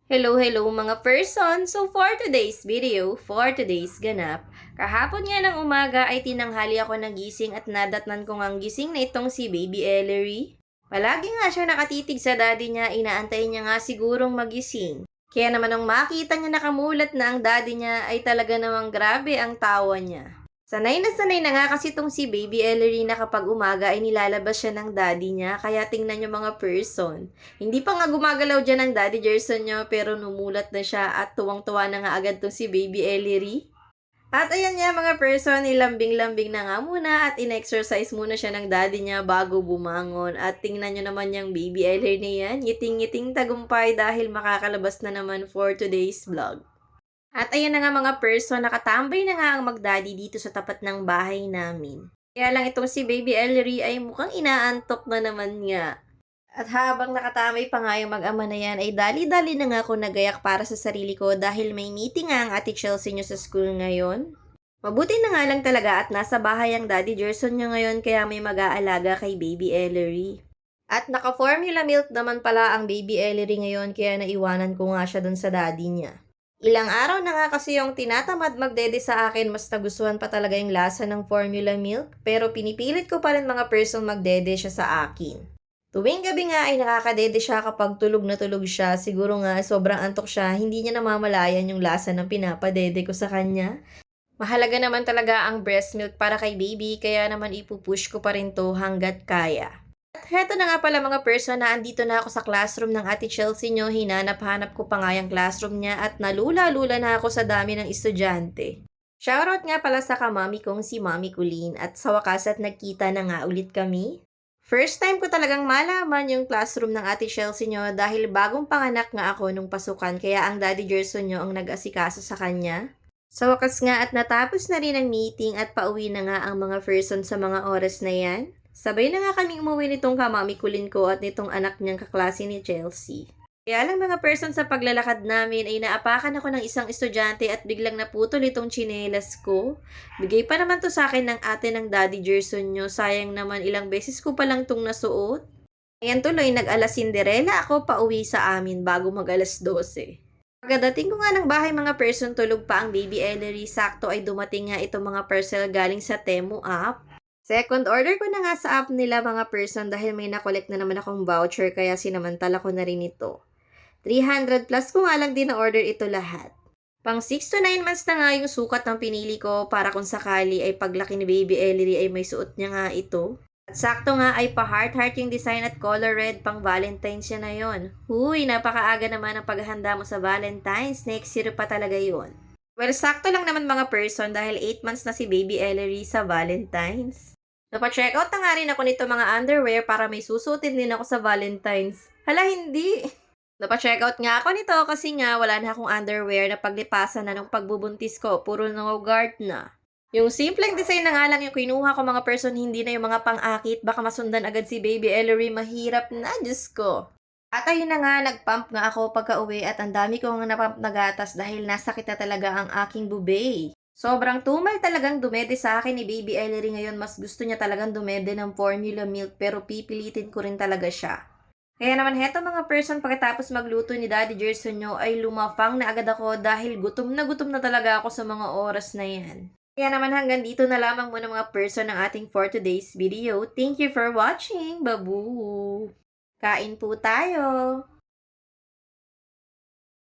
Hello mga person! So for today's video, for today's ganap, kahapon nga ng umaga ay tinanghali ako nagising at nadatnan ko ngang gising na itong si Baby Ellery. Palagi nga siya nakatitig sa daddy niya, inaantay niya nga sigurong magising. Kaya naman nung makita niya nakamulat na ang daddy niya ay talaga namang grabe ang tawa niya. Sanay na nga kasi itong si Baby Ellery na kapag umaga ay nilalabas siya ng daddy niya, kaya tingnan niyo mga person. Hindi pa nga gumagalaw dyan ang daddy Gerson niyo pero numulat na siya at tuwang-tuwa na nga agad tong si Baby Ellery. At ayan nga mga person, nilambing-lambing na nga muna at in-exercise muna siya ng daddy niya bago bumangon. At tingnan nyo naman yung Baby Ellery na yan, ngiting-ngiting tagumpay dahil makakalabas na naman for today's vlog. At ayan na nga mga person, nakatambay na nga ang magdaddy dito sa tapat ng bahay namin. Kaya lang itong si Baby Ellery ay mukhang inaantok na naman nga. At habang nakatambay pa nga yung mag-ama na yan, ay dali-dali na nga ako nagayak para sa sarili ko dahil may meeting nga ang ate Chelsea nyo sa school ngayon. Mabuti na nga lang talaga at nasa bahay ang daddy Gerson nyo ngayon kaya may mag-aalaga kay Baby Ellery. At naka-formula milk naman pala ang Baby Ellery ngayon kaya naiwanan ko nga siya dun sa daddy niya. Ilang araw na nga kasi yung tinatamad magdede sa akin, mas nagustuhan pa talaga yung lasa ng formula milk, pero pinipilit ko pa rin mga person magdede siya sa akin. Tuwing gabi nga ay nakakadede siya kapag tulog na tulog siya, siguro nga sobrang antok siya, hindi niya namamalayan yung lasa ng pinapadede ko sa kanya. Mahalaga naman talaga ang breast milk para kay baby, kaya naman ipupush ko pa rin to hanggat kaya. At heto na nga pala mga person na andito na ako sa classroom ng ate Chelsea nyo. Hinanap-hanap ko pa nga yung classroom niya at nalula-lula na ako sa dami ng estudyante. Shoutout nga pala sa kamami kong si Mami Kulin at sa wakas at nagkita na nga ulit kami. First time ko talagang malaman yung classroom ng ate Chelsea nyo dahil bagong panganak nga ako nung pasukan kaya ang daddy Gerson nyo ang nag-asikaso sa kanya. Sa wakas nga at natapos na rin ang meeting at pauwi na nga ang mga person sa mga oras na yan. Sabay na nga kaming umuwi nitong kamami kulin ko at nitong anak niyang kaklase ni Chelsea. Kaya lang mga person sa paglalakad namin ay naapakan ako ng isang estudyante at biglang naputol itong tsinelas ko. Bigay pa naman to sa akin ng ate ng daddy Gerson nyo. Sayang naman ilang beses ko palang tong nasuot. Ayan tuloy, nag-alas Cinderella ako pauwi sa amin bago mag-alas 12. Pagdating ko nga ng bahay mga person, tulog pa ang Baby Ellery. Sakto ay dumating nga itong mga parcel galing sa Temu app. Second order ko na nga sa app nila mga person dahil may nakolek na naman akong voucher kaya sinamantala ko na rin ito. 300 plus ko nga lang din na order ito lahat. Pang 6 to 9 months na nga yung sukat ng pinili ko para kung sakali ay paglaki ni Baby Ellery ay may suot niya nga ito. At sakto nga ay pa-heart-heart yung design at color red pang Valentine's siya na yon. Huy, napakaaga naman ang paghahanda mo sa Valentine's. Next year pa talaga yon. Well, sakto lang naman mga person dahil 8 months na si Baby Ellery sa Valentine's. Napa-checkout na nga rin ako nito mga underwear para may susutin din ako sa Valentine's. Hala, hindi! Napa-checkout nga ako nito kasi nga wala na akong underwear na paglipasan na nung pagbubuntis ko. Puro no-guard na. Yung simpleng design na nga lang yung kinuha ko mga person, hindi na yung mga pang-akit. Baka masundan agad si Baby Ellery, mahirap na, Diyos ko. At ayun na nga, nagpump nga ako pagka-uwi at ang dami kong napump na gatas dahil nasakit na talaga ang aking bube. Sobrang tumal talagang dumede sa akin ni Baby Ellery ngayon. Mas gusto niya talagang dumede ng formula milk pero pipilitin ko rin talaga siya. Kaya naman heto mga person, pagkatapos magluto ni Daddy Gerson nyo ay lumafang na agad ako dahil gutom na talaga ako sa mga oras na yan. Kaya naman hanggang dito na lamang muna mga person ng ating for today's video. Thank you for watching. Babu! Kain po tayo!